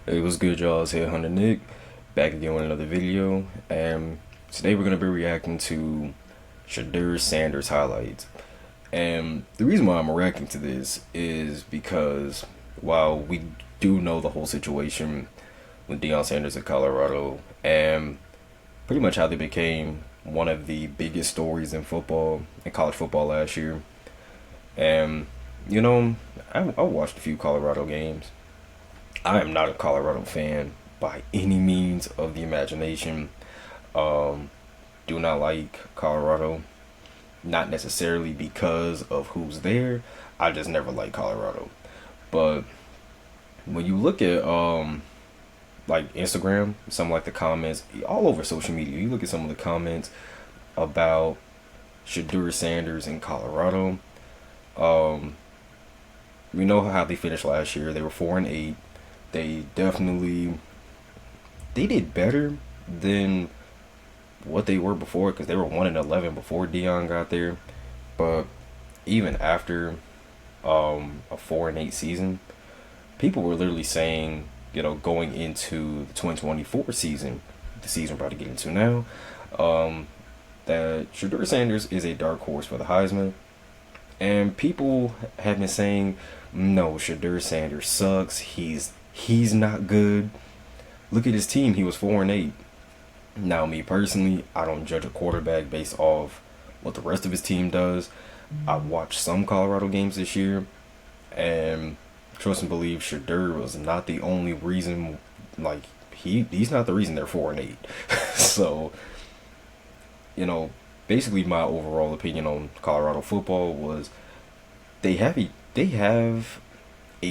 Hey, what's good, y'all? It's HeadhunterNick, back again with another video, and today we're gonna be reacting to Shedeur Sanders highlights. And the reason why I'm reacting to this is because while we do know the whole situation with Deion Sanders at Colorado and pretty much how they became one of the biggest stories in football, in college football last year, and you know, I watched a few Colorado games. I am not a Colorado fan by any means of the imagination. Um, do not like Colorado, not necessarily because of who's there. I just never liked Colorado. But when you look at like Instagram, some like the comments all over social media, you look at some of the comments about Shedeur Sanders in Colorado. Um, we know how they finished last year. They were 4-8. They definitely they did better than what they were before because they were 1-11 before Dion got there. But even after a 4-8 season, people were literally saying, going into the 2024 season, the season we're about to get into now, that Shedeur Sanders is a dark horse for the Heisman. And people have been saying, no, Shedeur Sanders sucks. He's not good. Look at his team. He was 4-8. Now, me personally, I don't judge a quarterback based off what the rest of his team does. I watched some Colorado games this year, and trust and believe, Shedeur was not the only reason. Like he's not the reason they're 4-8. So, basically, my overall opinion on Colorado football was they have a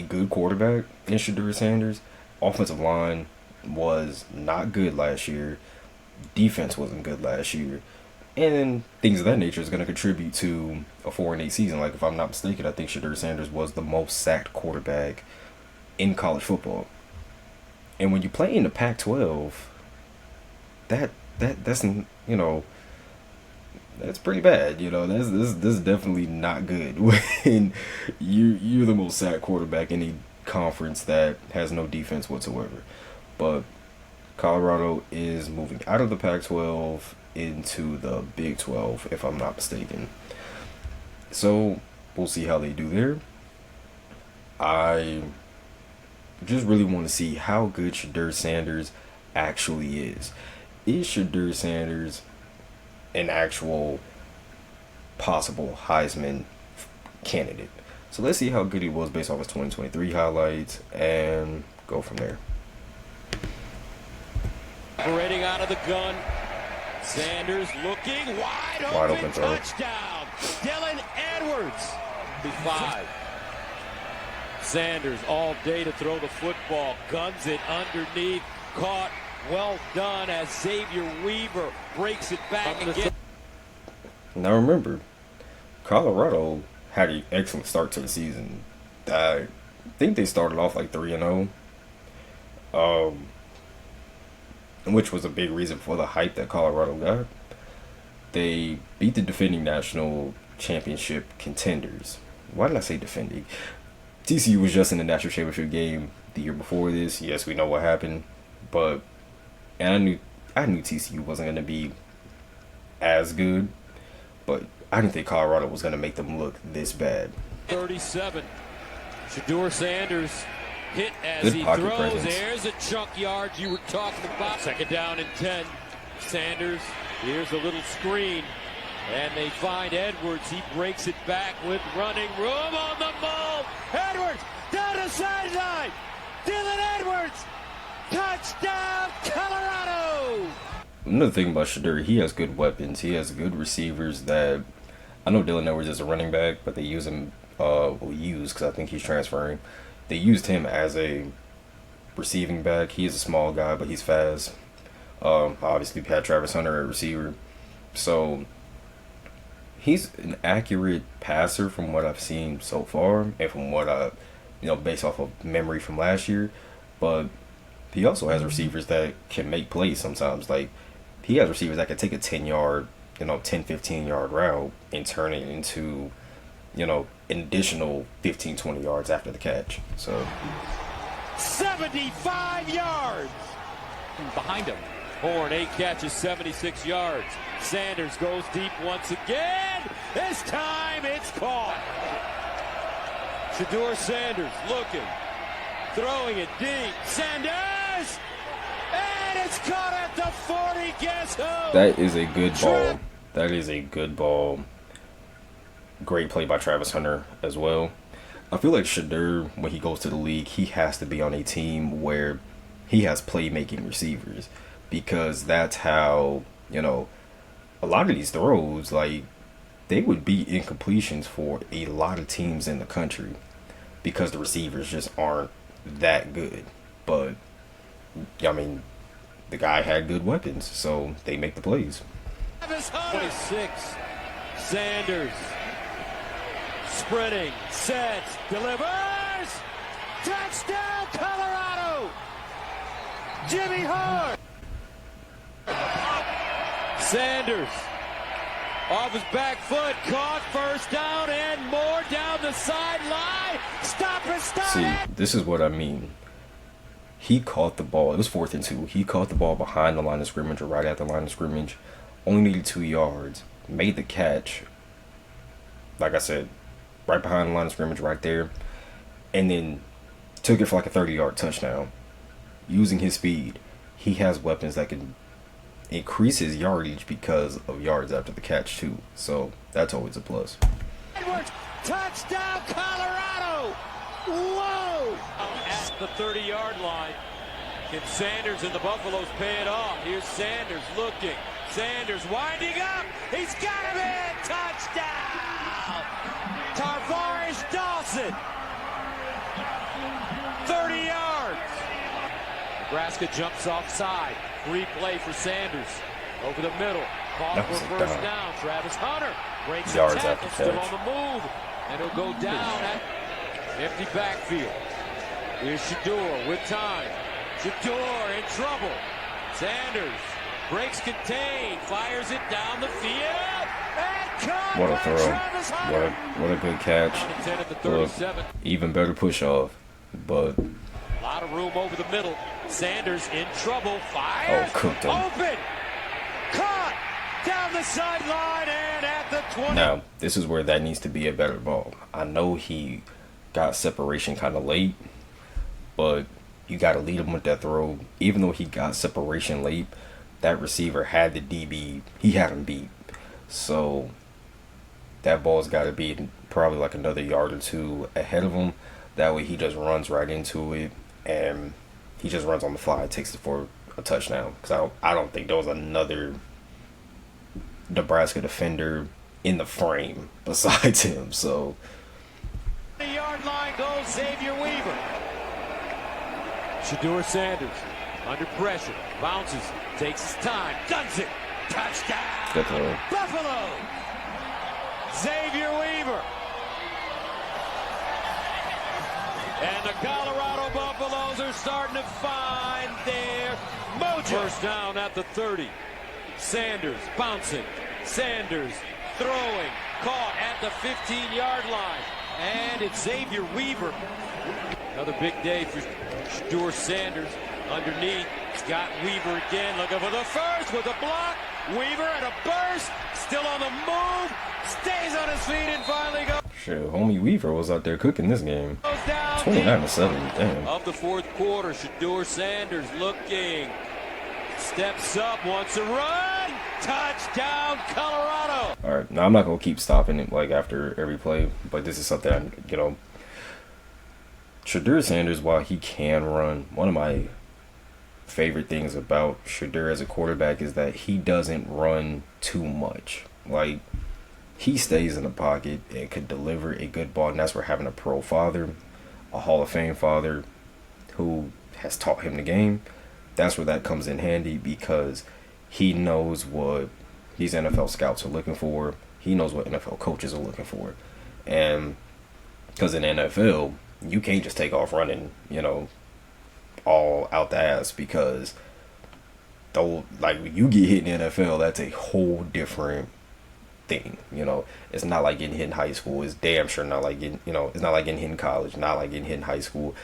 good quarterback in Shedeur Sanders. Offensive line was not good last year. Defense wasn't good last year. And things of that nature is going to contribute to a 4-8 season. Like, if I'm not mistaken, I think Shedeur Sanders was the most sacked quarterback in college football. And when you play in the Pac-12, that's that's pretty bad. This is definitely not good when you're the most sacked quarterback in a conference that has no defense whatsoever. But Colorado is moving out of the Pac-12 into the Big 12, if I'm not mistaken. So we'll see how they do there. I just really want to see how good Shedeur Sanders actually is. Is Shedeur Sanders an actual possible Heisman candidate? So let's see how good he was based off his 2023 highlights and go from there. Operating out of the gun. Sanders looking wide open Throw. Touchdown. Dylan Edwards. Be 5. Sanders all day to throw the football. Guns it underneath. Caught. Well done as Xavier Weaver breaks it back again. Now remember, Colorado had an excellent start to the season. I think they started off like 3-0. Which was a big reason for the hype that Colorado got. They beat the defending national championship contenders. Why did I say defending? TCU was just in the national championship game the year before this. Yes, we know what happened, but I knew TCU wasn't going to be as good, but I didn't think Colorado was going to make them look this bad. 37. Shedeur Sanders hit as Good he pocket throws. presence. There's a chunk yard you were talking about. 2nd down and 10. Sanders, here's a little screen. And they find Edwards. He breaks it back with running room on the move. Edwards down the sideline. Dylan Edwards. Touchdown, Colorado. Another thing about Shedeur, he has good weapons. He has good receivers that I know Dylan Edwards is a running back, but they use him, because I think he's transferring. They used him as a receiving back. He is a small guy, but he's fast. Obviously, we had Travis Hunter at receiver. So he's an accurate passer from what I've seen so far and from what based off of memory from last year. But he also has receivers that can make plays sometimes. Like, he has receivers that can take a 10-yard, 10, 15-yard route and turn it into, an additional 15, 20 yards after the catch. So 75 yards. Behind him. Horn, 8 catches, 76 yards. Sanders goes deep once again. This time it's caught. Shedeur Sanders looking, throwing it deep. Sanders! And it's caught at the 40. Guess who? That is a good ball. That is a good ball. Great play by Travis Hunter as well. I feel like Shedeur, when he goes to the league, he has to be on a team where he has playmaking receivers, because that's how, you know, a lot of these throws, like, they would be incompletions for a lot of teams in the country because the receivers just aren't that good. But, I mean, the guy had good weapons, so they make the plays. 26. Sanders sprinting, sets, delivers. Touchdown, Colorado. Jimmy Hart. Sanders off his back foot, caught, first down, and more down the sideline. Stop and start. See, this is what I mean. He caught the ball. It was 4th and 2. He caught the ball behind the line of scrimmage or right at the line of scrimmage. Only needed 2 yards. Made the catch. Like I said, right behind the line of scrimmage right there. And then took it for like a 30-yard touchdown. Using his speed, he has weapons that can increase his yardage because of yards after the catch too. So that's always a plus. Edwards, touchdown, Colorado! Whoa! At the 30-yard line. Can Sanders and the Buffaloes pay it off? Here's Sanders looking. Sanders winding up. He's got him in. Touchdown! Tarvaris Dawson. 30 yards. Nebraska jumps offside. Free play for Sanders. Over the middle. Caught for first down. Travis Hunter breaks yards the tackle. after Still catch. on the move. And he'll go down at empty backfield. Here's Shedeur with time. Shedeur in trouble. Sanders breaks contain. Fires it down the field. And caught What a by throw. Travis Hunter. What a good catch. 10 at the Look, 37. even better push off. But A lot of room over the middle. Sanders in trouble. Fires. Oh, cooked him. Open. Caught. Down the sideline and at the 20. now, this is where that needs to be a better ball. I know he got separation kind of late, but you got to lead him with that throw. Even though he got separation late, that receiver had the DB. He had him beat. So that ball's got to be probably like another yard or two ahead of him. That way he just runs right into it, and he just runs on the fly, takes it for a touchdown. Because I don't think there was another Nebraska defender in the frame besides him. So The yard line goes Xavier Weaver. Shedeur Sanders under pressure, bounces, takes his time, guns it, touchdown! good throw. Buffalo! Xavier Weaver. And the Colorado Buffaloes are starting to find their mojo. First down at the 30. Sanders bouncing. Sanders throwing. Caught at the 15-yard line. And it's Xavier Weaver. Another big day for Shedeur Sanders. Underneath, it's got Weaver again. Looking for the first with a block. Weaver at a burst. Still on the move. Stays on his feet and finally goes. Shit, homie Weaver was out there cooking this game. Down 29-7, damn. of the fourth quarter. Shedeur Sanders looking, steps up, wants to run, touchdown Colorado. All right, now I'm not gonna keep stopping it like after every play, but this is something Shedeur Sanders, while he can run, one of my favorite things about Shedeur as a quarterback is that he doesn't run too much. Like, he stays in the pocket and could deliver a good ball, and that's where having a pro father, a Hall of Fame father who has taught him the game, that's where that comes in handy, because he knows what these NFL scouts are looking for. He knows what NFL coaches are looking for. And because in NFL, you can't just take off running, all out the ass, because though, like, when you get hit in the NFL, that's a whole different thing. It's not like getting hit in high school. It's damn sure not like getting, it's not like getting hit in college, not like getting hit in high school.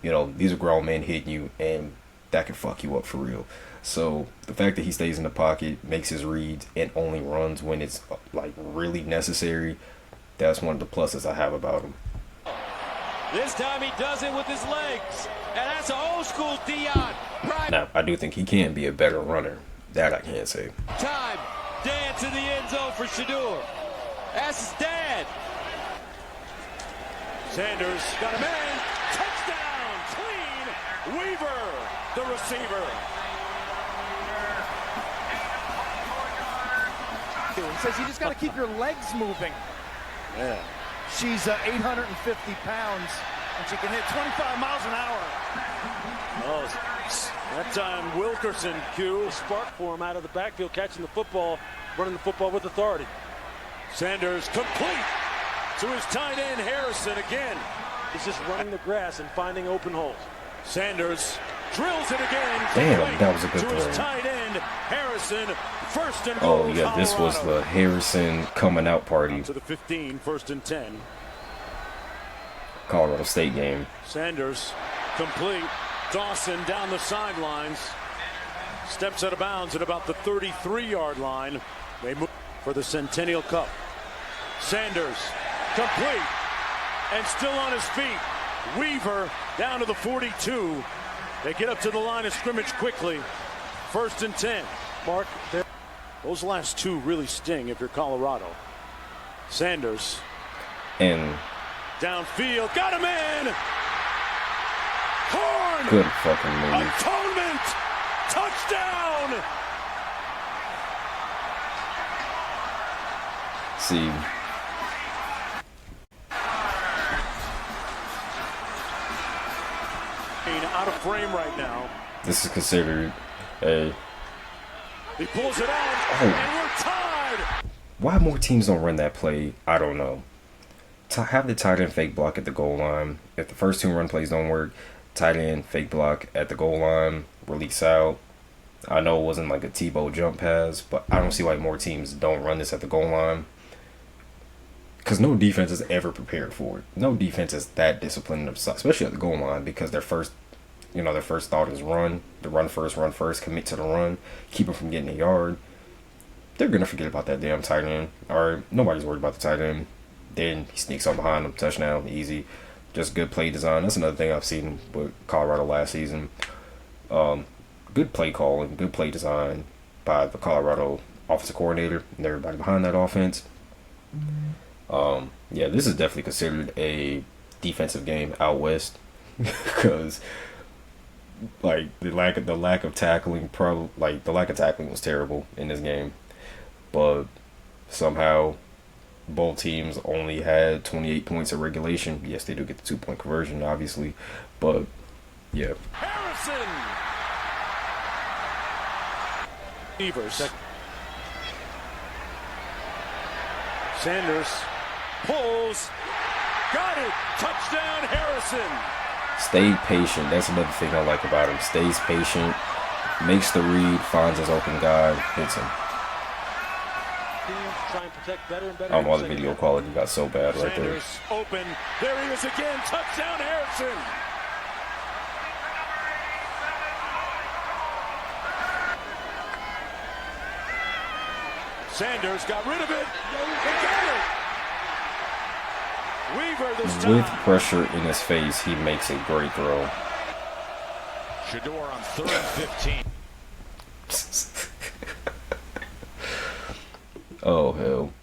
You know, these are grown men hitting you, and that can fuck you up for real. So the fact that he stays in the pocket, makes his reads, and only runs when it's like really necessary, that's one of the pluses I have about him. This time he does it with his legs. And that's an old school Dion. Now, I do think he can be a better runner. That I can't say. Time. Dance in the end zone for Shedeur. That's his dad. Sanders got a man. Touchdown. Clean. Weaver, the receiver. He says you just got to keep your legs moving. Yeah. She's 850 pounds, and she can hit 25 miles an hour. Oh, that time Wilkerson, Q, spark for him out of the backfield, catching the football, running the football with authority. Sanders complete to his tight end Harrison again. He's just running the grass and finding open holes. Sanders drills it again. Damn, that was a good to his throw. tight end Harrison. First and goal. Oh yeah, this was the Harrison coming out party. To the 15, first and 10. Colorado State game. Sanders complete. Dawson down the sidelines. Steps out of bounds at about the 33-yard line. They move for the Centennial Cup. Sanders complete and still on his feet. Weaver down to the 42. They get up to the line of scrimmage quickly. First and 10. Mark, those last two really sting if you're Colorado. Sanders And downfield. Got him in. Horn. good fucking move. Atonement. Touchdown. See, out of frame right now. this is considered a... He pulls it out, Oh. and we're tied. Why more teams don't run that play, I don't know. Have the tight end fake block at the goal line. If the first two run plays don't work, tight end fake block at the goal line, release out. I know it wasn't like a Tebow jump pass, but I don't see why more teams don't run this at the goal line. Because no defense is ever prepared for it. No defense is that disciplined, especially at the goal line, because their first thought is run. The run first, commit to the run, keep them from getting a yard. They're going to forget about that damn tight end. Or nobody's worried about the tight end. Then he sneaks on behind them, touchdown, easy. Just good play design. That's another thing I've seen with Colorado last season. Good play calling, good play design by the Colorado offensive coordinator and everybody behind that offense. Yeah, this is definitely considered a defensive game out west because like the lack of tackling was terrible in this game, but somehow both teams only had 28 points of regulation. Yes, they do get the 2-point conversion, obviously, but yeah. Harrison. Evers. Sanders pulls. Got it. Touchdown, Harrison. Stay patient. That's another thing I like about him. Stays patient, makes the read, finds his open guy, hits him. Try and protect better and better. I don't know why the video quality got so bad right there. Sanders open. There he is again. Touchdown, Harrison. Sanders got rid of it. He got it. Weaver this time. With pressure in his face, he makes a great throw. Shedeur on 3rd and 15. Oh hell.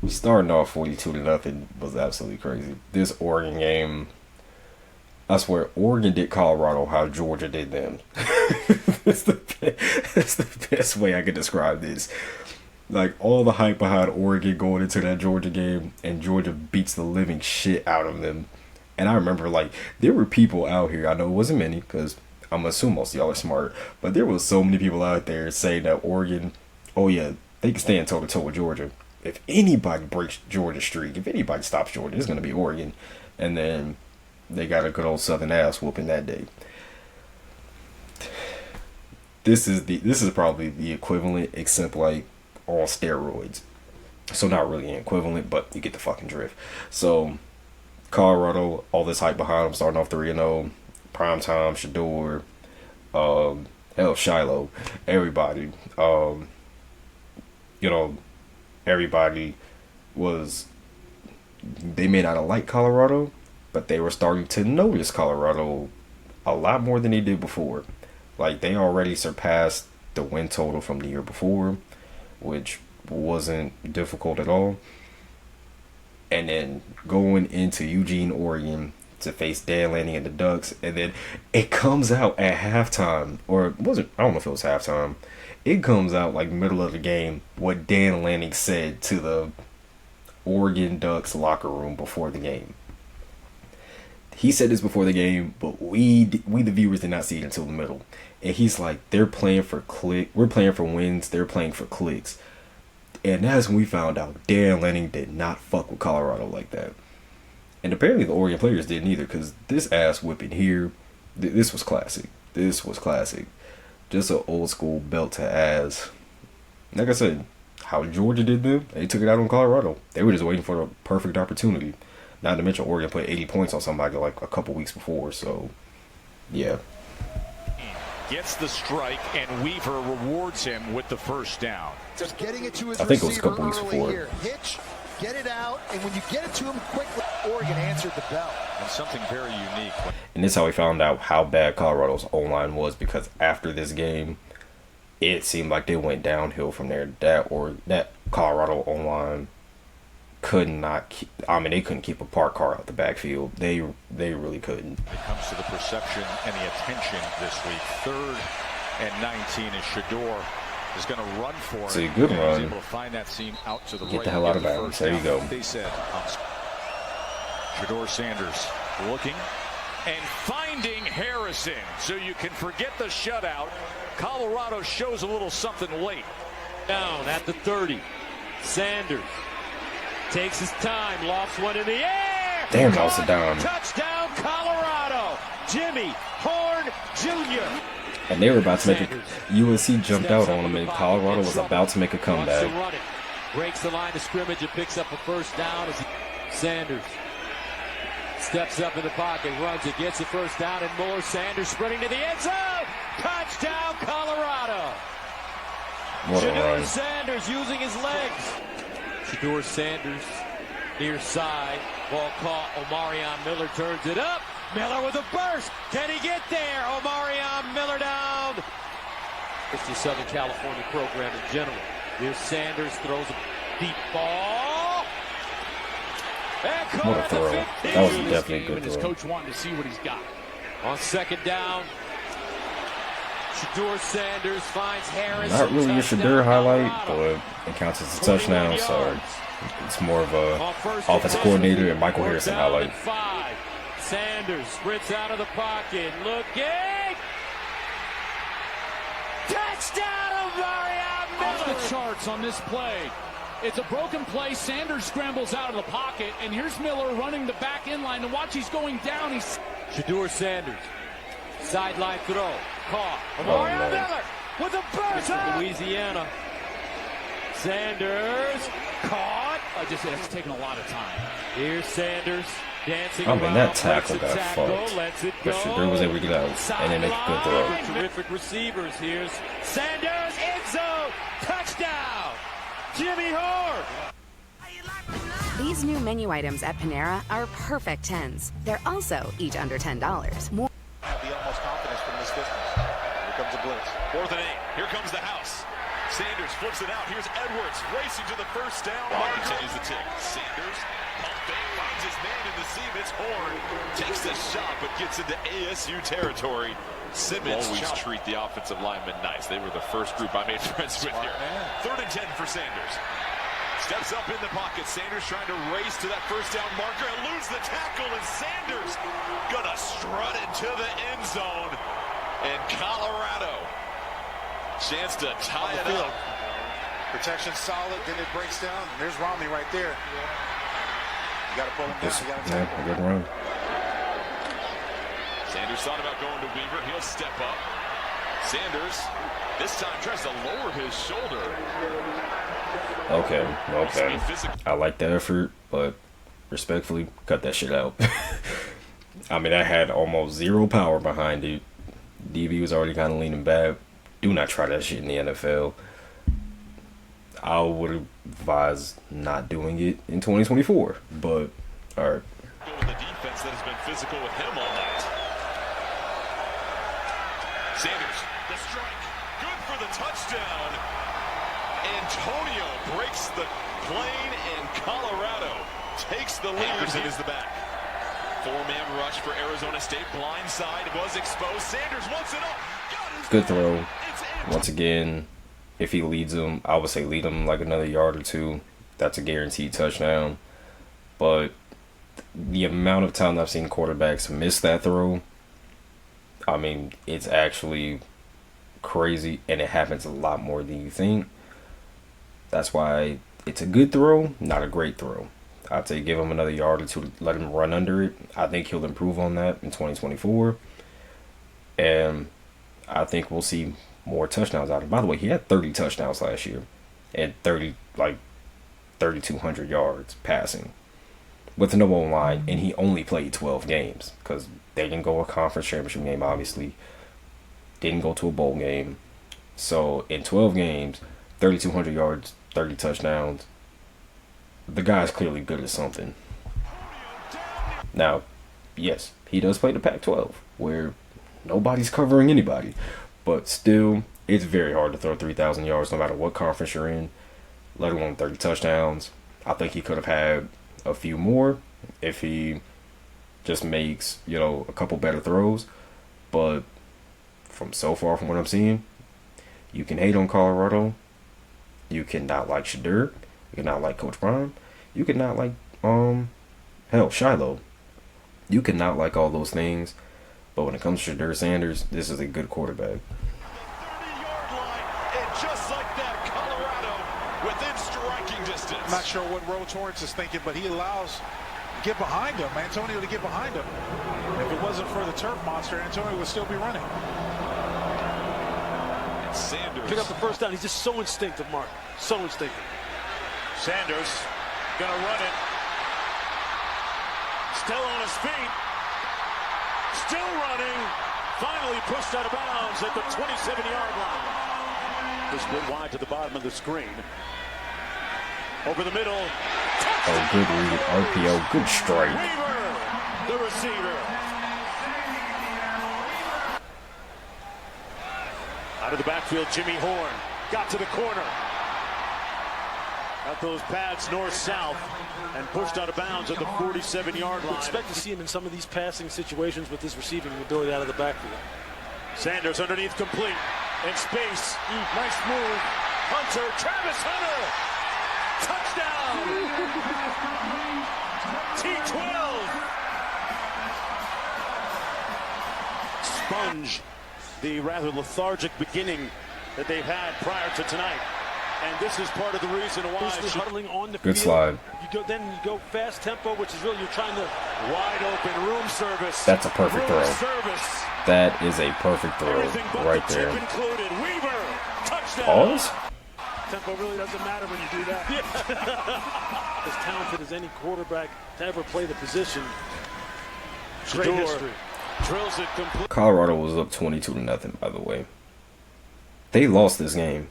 Starting off 42-0 was absolutely crazy. This Oregon game, I swear, Oregon did Colorado how Georgia did them. That's the best way I could describe this. Like, all the hype behind Oregon going into that Georgia game, and Georgia beats the living shit out of them. And I remember, like, there were people out here, I know it wasn't many, because I'm assuming most of y'all are smart, but there was so many people out there saying that Oregon, oh yeah, they can stand toe-to-toe with Georgia. If anybody breaks Georgia's streak, if anybody stops Georgia, it's going to be Oregon. And then they got a good old Southern ass whooping that day. This is probably the equivalent, except like on steroids. So not really an equivalent, but you get the fucking drift. So Colorado, all this hype behind them, starting off 3-0, Primetime, Shedeur, hell, Shiloh, everybody. You know, everybody was, they may not have liked Colorado, but they were starting to notice Colorado a lot more than they did before. Like, they already surpassed the win total from the year before, which wasn't difficult at all. And then going into Eugene, Oregon to face Dan Lanning and the Ducks, and then it comes out at halftime, or it wasn't, I don't know if it was halftime. It comes out like middle of the game what Dan Lanning said to the Oregon Ducks locker room before the game. He said this before the game, but we the viewers did not see it until the middle. And he's like, they're playing for we're playing for wins, they're playing for clicks. And that's when we found out Dan Lanning did not fuck with Colorado like that. And apparently the Oregon players didn't either, because this ass whipping here, this was classic. This was classic. Just an old school belt to ass. Like I said, how Georgia did them, they took it out on Colorado. They were just waiting for the perfect opportunity. Not to mention Oregon put 80 points on somebody like a couple weeks before, so yeah. Gets the strike, and Weaver rewards him with the first down. Just getting it to his I think it was a couple weeks before. here. Hitch, get it out, and when you get it to him quickly, Oregon answered the bell. And something very unique. And this is how we found out how bad Colorado's O-line was, because after this game, it seemed like they went downhill from there. That Colorado O-line could not keep, I mean, they couldn't keep a parked car out the backfield. They really couldn't. It comes to the perception and the attention this week. 3rd and 19 as Shedeur is going to run for it. It's a good run. He's able to find that seam out to the Get right. the hell out of bounds. There you go. They said Shedeur Sanders looking and finding Harrison. So you can forget the shutout. Colorado shows a little something late. Down at the 30. Sanders takes his time, lofts one in the air. Damn, that was a down. Touchdown, Colorado. Jimmy Horn Jr. And they were about to make it. USC jumped out on them, and Colorado was about to make a comeback. Breaks the line of scrimmage and picks up a first down as Sanders steps up in the pocket, runs it, gets the first down, and more. Sanders sprinting to the end zone. Touchdown, Colorado. What a Shedeur run. Sanders using his legs. Shedeur Sanders near side. Ball caught. Omarion Miller turns it up. Miller with a burst. Can he get there? Omarion Miller down. It's the Southern California program in general. Here's Sanders, throws a deep ball. And What a throw. That was definitely a good His throw. coach wanting to see what he's got. On second down, Shedeur Sanders finds Harrison. Not really a Touchdown, Shedeur highlight, Colorado. but it counts as a touchdown, so it's more of a offensive coordinator and Michael Harrison highlight. 5. Sanders sprints out of the pocket, looking. Touchdown, Omarion Miller. Off the charts on this play. It's a broken play. Sanders scrambles out of the pocket, and here's Miller running the back end line. And watch, he's going down. He's Shedeur Sanders, sideline throw, caught. Oh, Omarion no. Miller with a burst from Louisiana. Sanders caught. it's taking a lot of time. Here's Sanders dancing I mean, around. that tackle breaks a got tackle, fucked. lets it But go. Shedeur was able to get out and then make a good throw. Terrific receivers. Here's Sanders, end zone, touchdown, Jimmy Horn. These new menu items at Panera are perfect 10s. They're also each under $10. More Have the utmost confidence from this distance. Here comes a blitz. 4th and 8. Here comes the house. Sanders flips it out. Here's Edwards racing to the first down. Continues the tick. Sanders pump fake, finds his man in the seam. It's Horn. Takes the shot, but gets into ASU territory. Simmons always treat the offensive linemen nice. They were the first group I made friends with here. 3rd and 10 for Sanders. Steps up in the pocket. Sanders trying to race to that first down marker and lose the tackle. And Sanders gonna strut into the end zone. And Colorado, chance to tie it up. Protection solid, then it breaks down. There's Romney right there. You got to pull him down. You got to tackle him. Good run. Sanders thought about going to Weaver. He'll step up. Sanders, this time, tries to lower his shoulder. Okay. I like the effort, but respectfully, cut that shit out. I mean, that had almost zero power behind it. DB was already kind of leaning back. Do not try that shit in the NFL. I would advise not doing it in 2024. But, alright. The defense that has been physical with him all night. Sanders, the strike. Good for the touchdown. Antonio breaks the plane, and Colorado takes the lead. Anderson is the back. Four-man rush for Arizona State. Blind side was exposed. Sanders wants it up. Good throw. Once again, if he leads them, I would say lead them like another yard or two. That's a guaranteed touchdown. But the amount of time I've seen quarterbacks miss that throw, I mean, it's actually crazy, and it happens a lot more than you think. That's why it's a good throw, not a great throw. I'd say give him another yard or two to let him run under it. I think he'll improve on that in 2024. And I think we'll see more touchdowns out of him. By the way, he had 30 touchdowns last year and 3,200 yards passing with no O-line, and he only played 12 games because they didn't go a conference championship game, obviously. Didn't go to a bowl game. So in 12 games, 3,200 yards, 30 touchdowns. The guy's clearly good at something. Now, yes, he does play the Pac-12, where nobody's covering anybody. But still, it's very hard to throw 3,000 yards no matter what conference you're in, let alone 30 touchdowns. I think he could have had a few more if he just makes, a couple better throws. But from what I'm seeing, you can hate on Colorado. You cannot like Shedeur. You cannot like Coach Prime. You cannot like, Shiloh. You cannot like all those things. But when it comes to Shedeur Sanders, this is a good quarterback. 30-yard line, and just like that, Colorado within striking distance. I'm not sure what Roe Torrance is thinking, but he allows get behind him, Antonio to get behind him. If it wasn't for the turf monster, Antonio would still be running. And Sanders pick up the first down. He's just so instinctive, Mark. So instinctive. Sanders gonna run it. Still on his feet. Still running. Finally pushed out of bounds at the 27-yard line. This split wide to the bottom of the screen. Over the middle. Oh, good read. RPO. Good strike. Weaver, the receiver. Out of the backfield, Jimmy Horn. Got to the corner. Got those pads north-south and pushed out of bounds at the 47-yard line. Expect to see him in some of these passing situations with his receiving ability out of the backfield. Sanders underneath complete. In space. Nice move. Hunter. Travis Hunter. Touchdown. Sponge the rather lethargic beginning that they've had prior to tonight. And this is part of the reason why huddling on the good field. slide. You go fast tempo, which is really you're trying to wide open room service. That's a perfect throw. Service. That is a perfect throw right there. Included. Weaver, touchdown. Pause? Tempo really doesn't matter when you do that. As talented as any quarterback to ever play the position. Great history. Drills it complete. Colorado was up 22-0, by the way. They lost this game.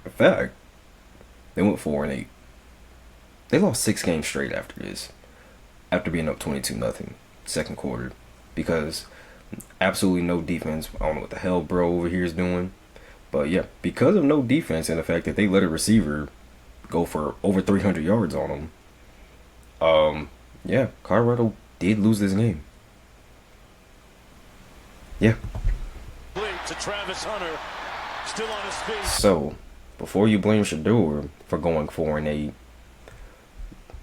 In fact, they went 4-8. They lost 6 games straight after this. After being up 22-0, second quarter. Because absolutely no defense. I don't know what the hell bro over here is doing. But yeah, because of no defense and the fact that they let a receiver go for over 300 yards on them. Yeah, Colorado did lose this game. Yeah. To Travis Hunter, still on his feet. So, before you blame Shedeur for going 4-8,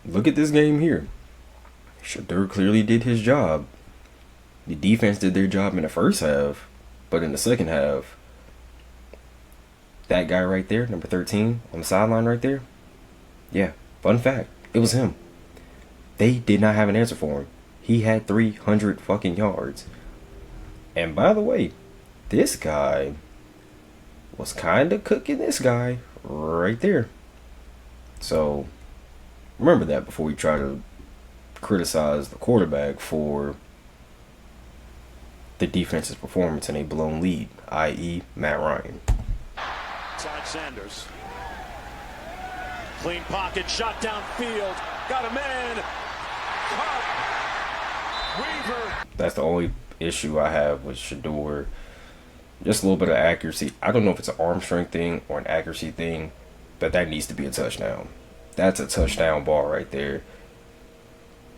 look at this game here. Shedeur clearly did his job. The defense did their job in the first half, but in the second half, that guy right there, number 13, on the sideline right there, yeah, fun fact, it was him. They did not have an answer for him. He had 300 fucking yards. And by the way, this guy was kind of cooking this guy right there. So, remember that before you try to criticize the quarterback for the defense's performance in a blown lead, i.e. Matt Ryan. Side Sanders. Clean pocket, shot downfield. Got a man. Weaver. That's the only issue I have with Shedeur. Just a little bit of accuracy. I don't know if it's an arm strength thing or an accuracy thing, but that needs to be a touchdown. That's a touchdown ball right there.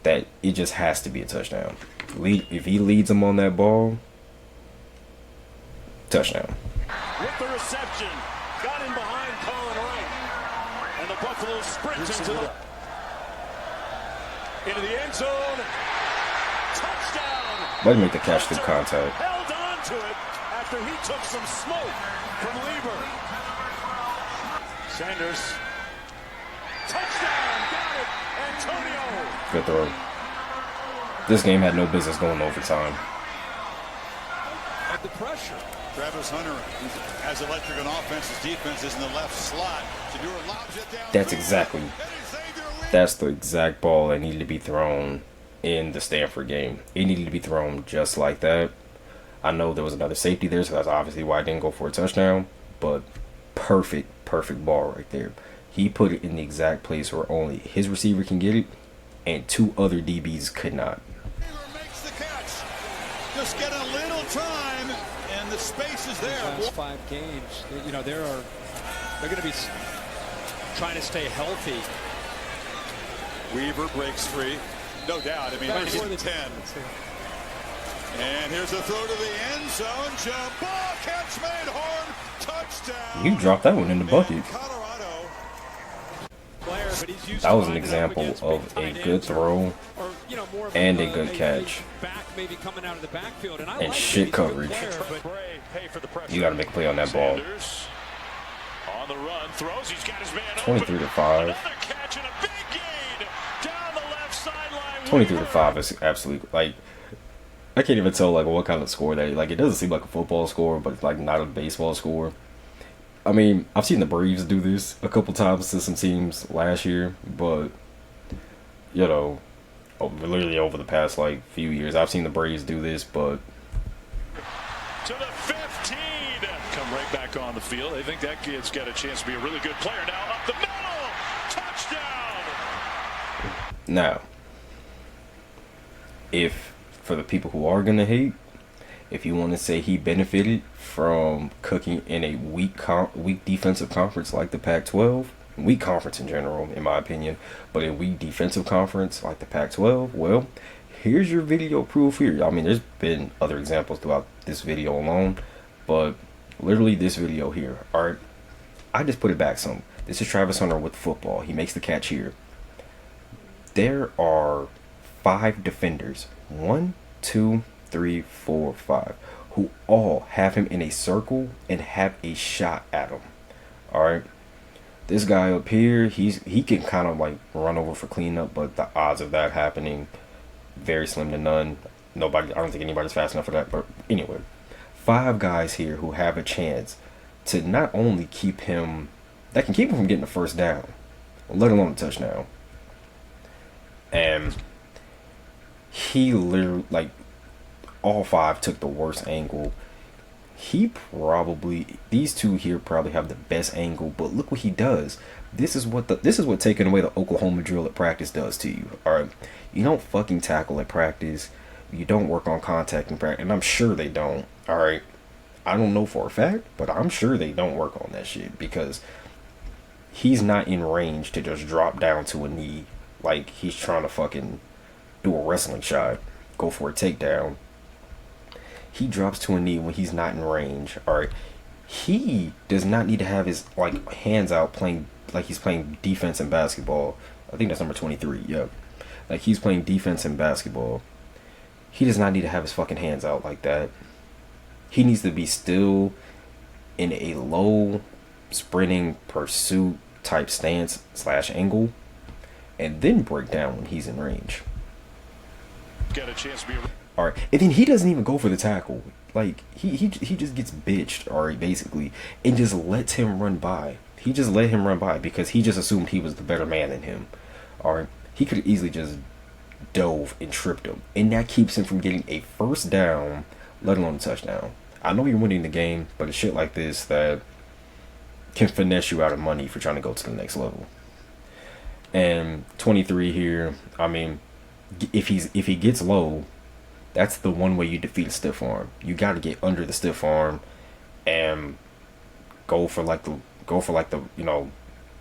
That it just has to be a touchdown. If he leads him on that ball, touchdown. With the reception, got in behind Colin Wright, and the Buffalo sprints into the end zone. Touchdown. Let him make the catch through contact. Held on to it after he took some smoke from Lieber. Sanders. Touchdown. Got it. Antonio. Good throw. This game had no business going overtime. At the pressure. Travis Hunter has electric on offense. His defense is in the left slot. Shedeur lobs it down. That's the exact ball that needed to be thrown in the Stanford game. It needed to be thrown just like that. I know there was another safety there, so that's obviously why I didn't go for a touchdown. But perfect ball right there. He put it in the exact place where only his receiver can get it, and two other DBs could not. Makes the catch. Just get a little time, and the space is there. Last 5 games, you know, they're going to be trying to stay healthy. Weaver breaks free. No doubt. I mean, he's getting 10. And here's a throw to the end zone. Jump ball, catch made, Horn, touchdown. You dropped that one in the bucket. Colorado. That was an example of a good throw and a good catch. And shit coverage. You got to make a play on that ball. On the run, throws. He's got his man 23-5. 23-5 is absolutely, like, I can't even tell like what kind of score that is. Like, it doesn't seem like a football score, but it's like not a baseball score. I mean, I've seen the Braves do this a couple times to some teams last year, but you know, literally over the past like few years, I've seen the Braves do this. But to the 15, come right back on the field. I think that kid's got a chance to be a really good player now. Up the middle, touchdown. Now, if for the people who are gonna hate, if you want to say he benefited from cooking in a weak defensive conference like the Pac-12, weak conference in general, in my opinion, but a weak defensive conference like the Pac-12, well, here's your video proof here. I mean, there's been other examples throughout this video alone, but literally this video here. All right, I just put it back some. This is Travis Hunter with football. He makes the catch here. There are 5 defenders. 1, 2, 3, 4, 5, who all have him in a circle and have a shot at him. All right, this guy up here, he can kind of like run over for cleanup, but the odds of that happening very slim to none. I don't think anybody's fast enough for that. But anyway, 5 guys here who have a chance to not only keep him, that can keep him from getting the first down, let alone a touchdown. And he literally, like, all 5 took the worst angle. These 2 here probably have the best angle, but look what he does. This is what taking away the Oklahoma drill at practice does to you. All right, you don't fucking tackle at practice. You don't work on contact in practice, and I'm sure they don't. All right, I don't know for a fact, but I'm sure they don't work on that shit, because he's not in range to just drop down to a knee like he's trying to fucking do a wrestling shot, go for a takedown. He drops to a knee when he's not in range. All right, he does not need to have his like hands out playing like he's playing defense in basketball. I think that's number 23. Yeah, like he's playing defense in basketball. He does not need to have his fucking hands out like that. He needs to be still in a low sprinting pursuit type stance / angle, and then break down when he's in range. Got a chance to be. All right, and then he doesn't even go for the tackle. Like he just gets bitched, all right, basically, and just lets him run by. He just let him run by because he just assumed he was the better man than him. All right, he could have easily just dove and tripped him, and that keeps him from getting a first down, let alone a touchdown. I know you're winning the game, but it's shit like this that can finesse you out of money for trying to go to the next level. And 23 here, I mean, if he gets low, that's the one way you defeat a stiff arm. You got to get under the stiff arm and go for like the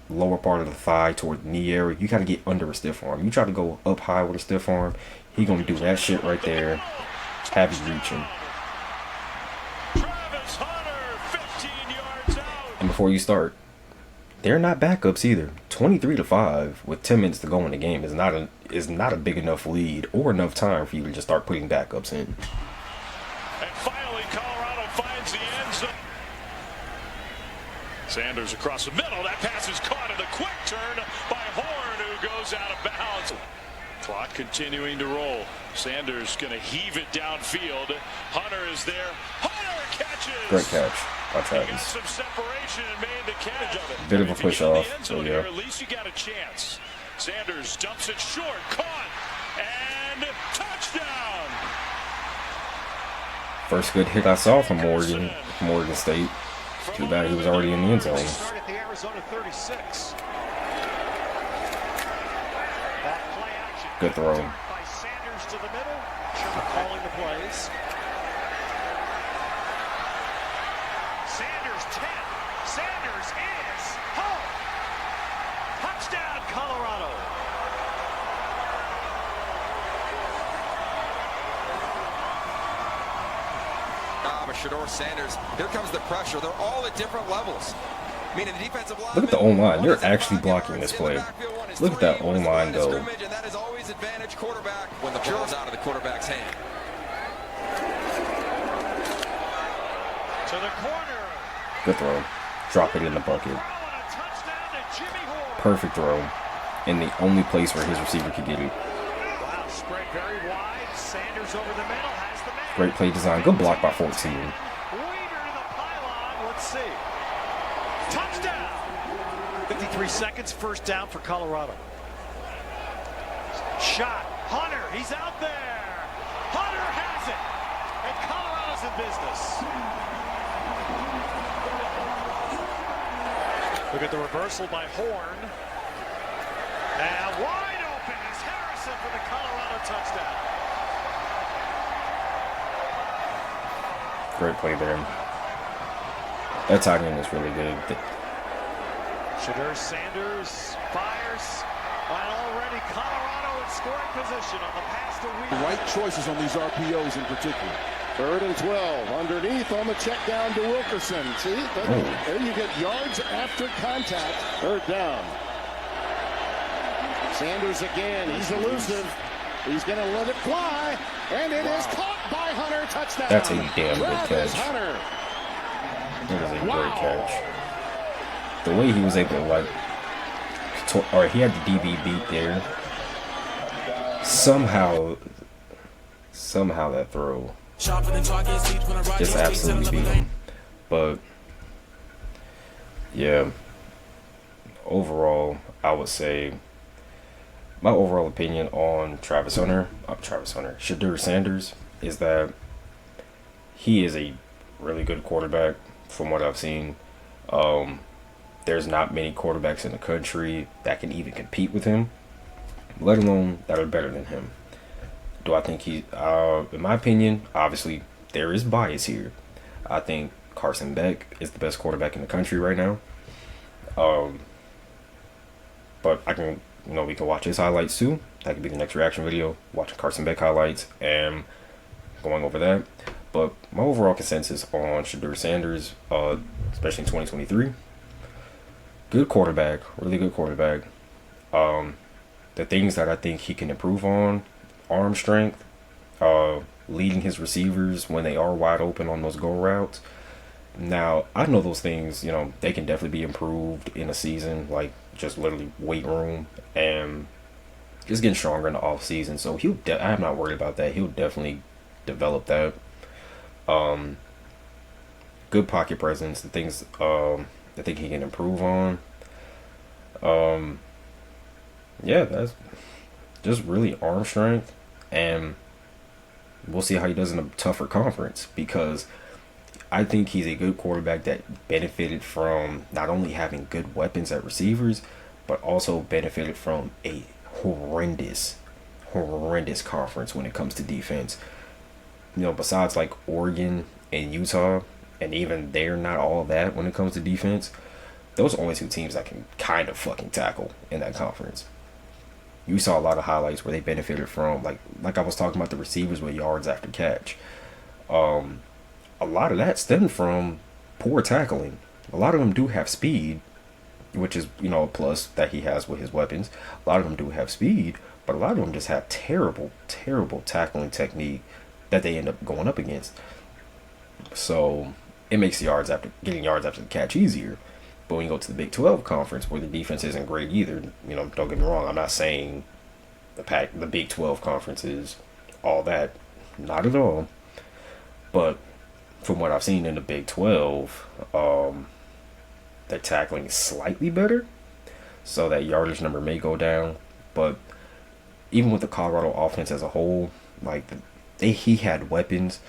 lower part of the thigh toward the knee area. You got to get under a stiff arm. You try to go up high with a stiff arm, he gonna do that shit right there, have you reaching. And before you start, they're not backups either. 23-5 with 10 minutes to go in the game is not a big enough lead or enough time for you to just start putting backups in. And finally, Colorado finds the end zone. Sanders across the middle. That pass is caught in the quick turn by Horn, who goes out of bounds. Clock continuing to roll. Sanders going to heave it downfield. Hunter is there. Hunter catches. Great catch by He got Travis. some separation and made the catch of it. Bit of a If you push get in the off, end so zone yeah. here, at least you got a chance. Sanders dumps it short. Caught. And touchdown. First good hit I saw from Morgan State. Too bad he was already in the end zone. Start at the Arizona 36. That play action. Good throw. By Sanders to the middle. Sherman calling the plays. Sanders 10. Sanders is home. Touchdown, Colorado. Shedeur Sanders. Here comes the pressure. They're all at different levels. Meaning the defensive line. Look at the O-line. They're actually blocking this play. Look at that O-line go. And that is always advantage quarterback when the ball's out of the quarterback's hand. To the corner. Good throw. Drop it in the bucket. Perfect throw. And the only place where his receiver could get it. Wow, spread very wide. Sanders over the middle has the man. Great play design. Good block by 14. Weaver to the pylon. Let's see. Touchdown. 53 seconds. First down for Colorado. Shot. Hunter. He's out there. Hunter has it. And Colorado's in business. Look at the reversal by Horn. And wide open is Harrison for the Colorado touchdown. Great play there. That tight end is really good. Shedeur Sanders fires. And already Colorado in scoring position on the pass to Weaver. Right choices on these RPOs in particular. 3rd and 12. Underneath on the check down to Wilkerson. See? There you get yards after contact. 3rd down. Sanders again. He's elusive. He's going to let it fly. And it is caught by Hunter. Touchdown. That's a damn good catch. Hunter. That was a great catch. The way he was able to or he had the DB beat there. Somehow that throw just absolutely beat him. But yeah, overall, I would say my overall opinion on Shedeur Sanders is that he is a really good quarterback from what I've seen. There's not many quarterbacks in the country that can even compete with him, let alone that are better than him. Do I think he, in my opinion, obviously there is bias here. I think Carson Beck is the best quarterback in the country right now. But we can watch his highlights too. That could be the next reaction video, watching Carson Beck highlights and going over that. But my overall consensus on Shedeur Sanders, especially in 2023, good quarterback, really good quarterback. The things that I think he can improve on: arm strength, leading his receivers when they are wide open on those go routes. Now, I know those things, they can definitely be improved in a season, like just literally weight room and just getting stronger in the off season. So I'm not worried about that. He'll definitely develop that. Good pocket presence, the things I think he can improve on. Yeah, just really arm strength, and we'll see how he does in a tougher conference, because I think he's a good quarterback that benefited from not only having good weapons at receivers, but also benefited from a horrendous conference when it comes to defense. You know, besides like Oregon and Utah, and even they're not all that when it comes to defense, those are only two teams that can kind of fucking tackle in that conference. You saw a lot of highlights where they benefited from, like I was talking about the receivers with yards after catch. A lot of that stemmed from poor tackling. A lot of them do have speed, which is, you know, a plus that he has with his weapons. A lot of them do have speed, but a lot of them just have terrible tackling technique that they end up going up against. So it makes getting yards after the catch easier. But when you go to the Big 12 conference, where the defense isn't great either, you know, don't get me wrong, I'm not saying the Big 12 conference is all that, not at all. But from what I've seen in the Big 12, the tackling is slightly better, so that yardage number may go down. But even with the Colorado offense as a whole, like he had weapons.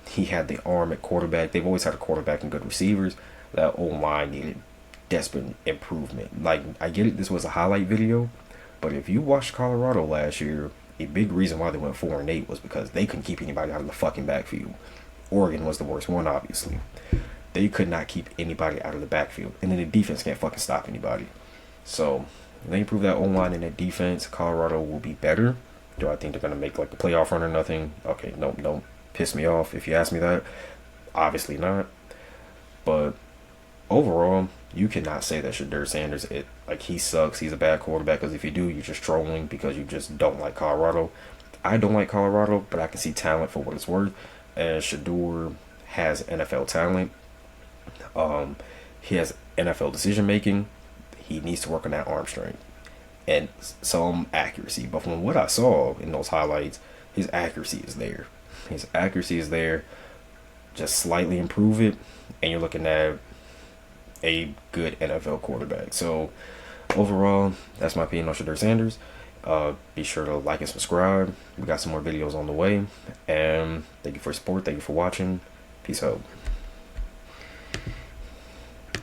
He had the arm at quarterback. They've always had a quarterback and good receivers. That O-line needed desperate improvement. Like, I get it, this was a highlight video, but if you watched Colorado last year, a big reason why they went 4-8 was because they couldn't keep anybody out of the fucking backfield. Oregon was the worst one, obviously. They could not keep anybody out of the backfield, and then the defense can't fucking stop anybody. So if they improve that O-line and that defense, Colorado will be better. Do I think they're gonna make like a playoff run or nothing? Okay, don't piss me off if you ask me that. Obviously not. But overall, you cannot say that Shedeur Sanders, he sucks, he's a bad quarterback, because if you do, you're just trolling because you just don't like Colorado. I don't like Colorado, but I can see talent for what it's worth, and Shedeur has NFL talent. He has NFL decision making. He needs to work on that arm strength and some accuracy. But from what I saw in those highlights, his accuracy is there. His accuracy is there. Just slightly improve it, and you're looking at a good NFL quarterback. So overall, that's my opinion on Shedeur Sanders. Be sure to like and subscribe. We got some more videos on the way. And thank you for your support. Thank you for watching. Peace out.